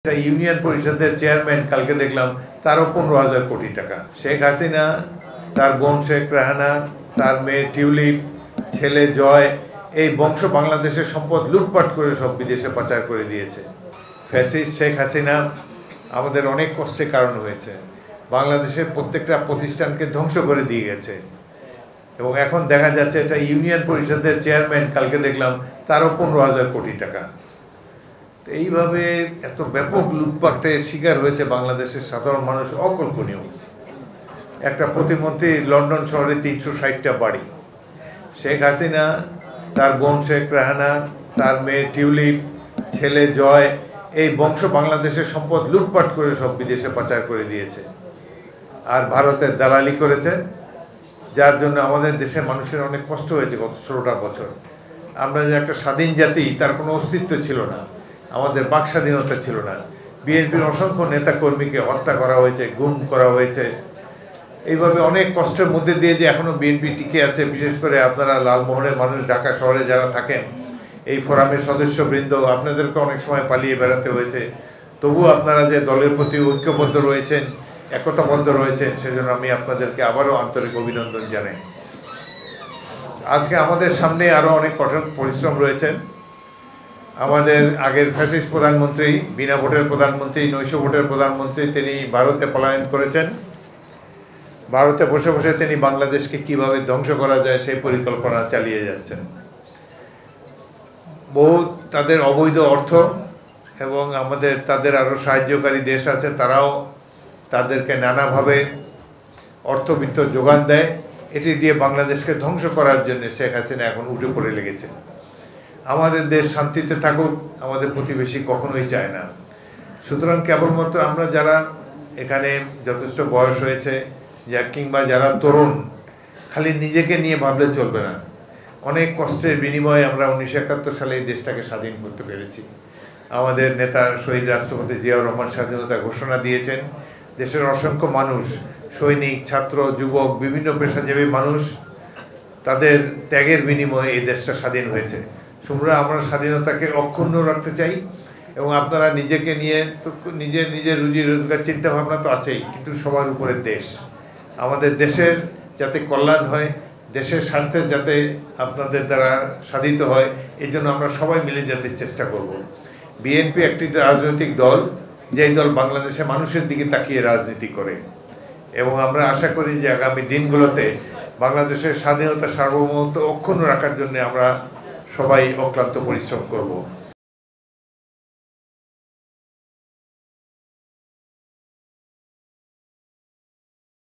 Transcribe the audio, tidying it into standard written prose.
Union পরিষদের chairman কালকে দেখলাম তারও 15,000 কোটি টাকা। শেখ হাসিনা, তার বোন শেখ রেহানা, তার মেয়ে টিউলিপ, ছেলে জয়, এই বংশ বাংলাদেশের সম্পদ লুটপাট করে সব বিদেশে পাচার করে দিয়েছে। ফ্যাসিস্ট শেখ হাসিনা আমাদের অনেক কষ্টের কারণ হয়েছে, বাংলাদেশের প্রত্যেকটা প্রতিষ্ঠানকে ধ্বংস করে দিয়ে গেছে। এবং এখন দেখা যাচ্ছে এটা ইউনিয়ন পরিষদের চেয়ারম্যান কালকে দেখলাম তারও 15,000 কোটি টাকা। এইভাবে এত ব্যাপক লুটপাটের শিকার হয়েছে বাংলাদেশের সাধারণ মানুষ, অকল্পনীয়। একটা প্রতিমন্ত্রী লন্ডন শহরে 360টা বাড়ি। শেখ হাসিনা, তার বোন শেখ রেহানা, তার মেয়ে টিউলিপ, ছেলে জয়, এই বংশ বাংলাদেশের সম্পদ লুটপাট করে সব বিদেশে পাচার করে দিয়েছে আর ভারতের দালালি করেছে, যার জন্য আমাদের দেশের মানুষের অনেক কষ্ট হয়েছে গত 16টা বছর। আমরা যে একটা স্বাধীন জাতি, তার কোনো অস্তিত্ব ছিল না, আমাদের বাক স্বাধীনতা ছিল না। বিএনপির অসংখ্য নেতাকর্মীকে হত্যা করা হয়েছে, গুম করা হয়েছে। এইভাবে অনেক কষ্টের মধ্যে দিয়ে যে এখনও বিএনপি টিকে আছে, বিশেষ করে আপনারা লালমোহনের মানুষ, ঢাকা শহরে যারা থাকেন, এই ফোরামের সদস্যবৃন্দ, আপনাদেরকে অনেক সময় পালিয়ে বেড়াতে হয়েছে, তবু আপনারা যে দলের প্রতি ঐক্যবদ্ধ রয়েছেন, একতাবদ্ধ রয়েছেন, সেজন্য আমি আপনাদেরকে আবারও আন্তরিক অভিনন্দন জানাই। আজকে আমাদের সামনে আরও অনেক কঠোর পরিশ্রম রয়েছেন। আমাদের আগের ফ্যাসিস্ট প্রধানমন্ত্রী, বিনা ভোটের প্রধানমন্ত্রী, নৈশ ভোটের প্রধানমন্ত্রী, তিনি ভারতে পলায়ন করেছেন। ভারতে বসে বসে তিনি বাংলাদেশকে কিভাবে ধ্বংস করা যায় সেই পরিকল্পনা চালিয়ে যাচ্ছেন। বহু তাদের অবৈধ অর্থ এবং তাদের আরও সাহায্যকারী দেশ আছে, তারাও তাদেরকে নানাভাবে অর্থবিত্ত যোগান দেয়। এটি দিয়ে বাংলাদেশকে ধ্বংস করার জন্য শেখ হাসিনা এখন উঠে পড়ে লেগেছে। আমাদের দেশ শান্তিতে থাকুক, আমাদের প্রতিবেশী কখনোই চায় না। সুতরাং কেবলমাত্র আমরা যারা এখানে যথেষ্ট বয়স হয়েছে, কিংবা যারা তরুণ, খালি নিজেকে নিয়ে ভাবলে চলবে না। অনেক কষ্টের বিনিময়ে আমরা 1971 সালে এই দেশটাকে স্বাধীন করতে পেরেছি। আমাদের নেতা শহীদ রাষ্ট্রপতি জিয়াউর রহমান স্বাধীনতা ঘোষণা দিয়েছেন। দেশের অসংখ্য মানুষ, সৈনিক, ছাত্র, যুবক, বিভিন্ন পেশাজীবী মানুষ, তাদের ত্যাগের বিনিময়ে এই দেশটা স্বাধীন হয়েছে। আমরা স্বাধীনতাকে অক্ষুণ্ণ রাখতে চাই। এবং আপনারা নিজেকে নিয়ে তো নিজের রুজি রোজগার চিন্তা ভাবনা তো আছেই, কিন্তু সবার উপরে দেশ, আমাদের দেশের যাতে কল্যাণ হয়, দেশের স্বার্থে যাতে আপনাদের দ্বারা সাধিত হয়, এই জন্য আমরা সবাই মিলে যেতে চেষ্টা করব। বিএনপি একটি রাজনৈতিক দল, যেই দল বাংলাদেশের মানুষের দিকে তাকিয়ে রাজনীতি করে, এবং আমরা আশা করি যে আগামী দিনগুলোতে বাংলাদেশের স্বাধীনতা, সার্বভৌমত্ব অক্ষুণ্ণ রাখার জন্য আমরা সবাই অক্লান্ত পরিশ্রম করব।